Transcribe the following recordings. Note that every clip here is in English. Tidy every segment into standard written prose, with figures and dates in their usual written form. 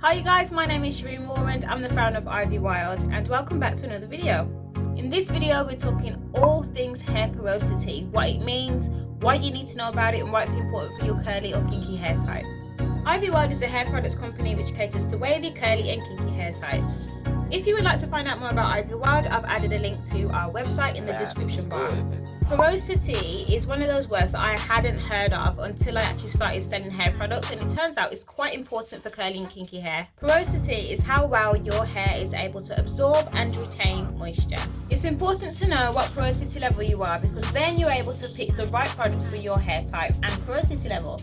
Hi you guys, my name is Shireen Warren. I'm the founder of Ivy Wild and welcome back to another video. In this video we're talking all things hair porosity, what it means, what you need to know about it and why it's important for your curly or kinky hair type. Ivy Wild is a hair products company which caters to wavy, curly and kinky hair types. If you would like to find out more about Ivy Wild, I've added a link to our website in the description bar. Porosity is one of those words that I hadn't heard of until I actually started selling hair products, and it turns out it's quite important for curly and kinky hair. Porosity is how well your hair is able to absorb and retain moisture. It's important to know what porosity level you are because then you're able to pick the right products for your hair type and porosity level.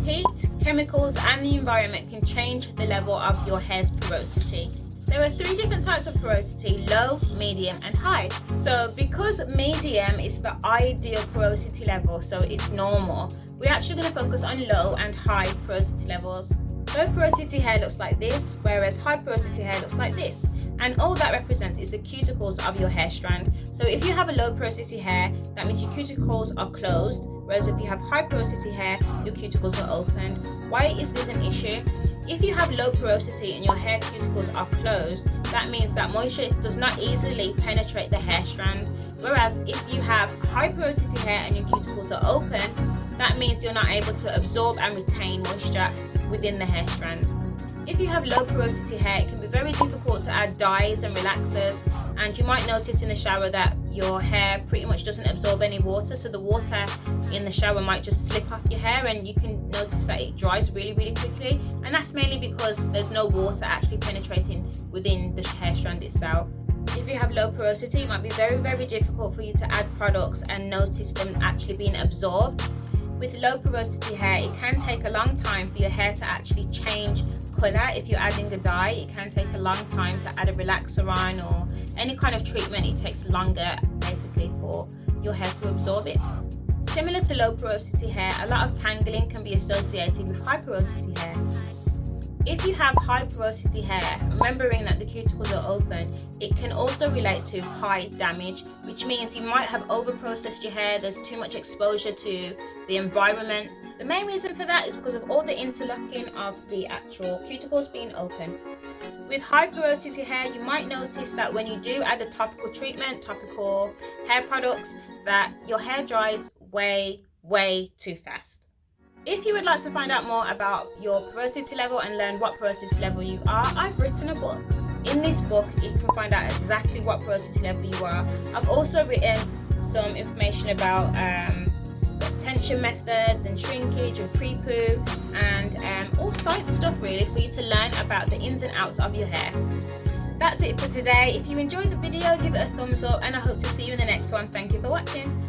Heat, chemicals and the environment can change the level of your hair's porosity. There are three different types of porosity: low, medium and high. So because medium is the ideal porosity level, so it's normal, we're actually going to focus on low and high porosity levels. Low porosity hair looks like this, whereas high porosity hair looks like this. And all that represents is the cuticles of your hair strand. So if you have a low porosity hair, that means your cuticles are closed, whereas if you have high porosity hair, your cuticles are open. Why is this an issue? If you have low porosity and your hair cuticles are closed, that means that moisture does not easily penetrate the hair strand. Whereas if you have high porosity hair and your cuticles are open, that means you're not able to absorb and retain moisture within the hair strand. If you have low porosity hair, it can be very difficult to add dyes and relaxers, and you might notice in the shower that your hair pretty much doesn't absorb any water, so the water in the shower might just slip off your hair and you can notice that it dries really quickly, and that's mainly because there's no water actually penetrating within the hair strand itself. If you have low porosity, it might be very difficult for you to add products and notice them actually being absorbed. With low porosity hair, it can take a long time for your hair to actually change colour. If you're adding a dye, it can take a long time to add a relaxer on or any kind of treatment. It takes longer basically for your hair to absorb it. Similar to low porosity hair, a lot of tangling can be associated with high porosity hair. If you have high porosity hair, remembering that the cuticles are open, it can also relate to high damage, which means you might have over processed your hair. There's too much exposure to the environment. The main reason for that is because of all the interlocking of the actual cuticles being open. With high porosity hair, you might notice that when you do add a topical treatment, topical hair products, that your hair dries way too fast. If you would like to find out more about your porosity level and learn what porosity level you are, I've written a book. In this book, you can find out exactly what porosity level you are. I've also written some information about tension methods and shrinkage and pre-poo and all science stuff really for you to learn about the ins and outs of your hair. That's it for today. If you enjoyed the video, give it a thumbs up and I hope to see you in the next one. Thank you for watching.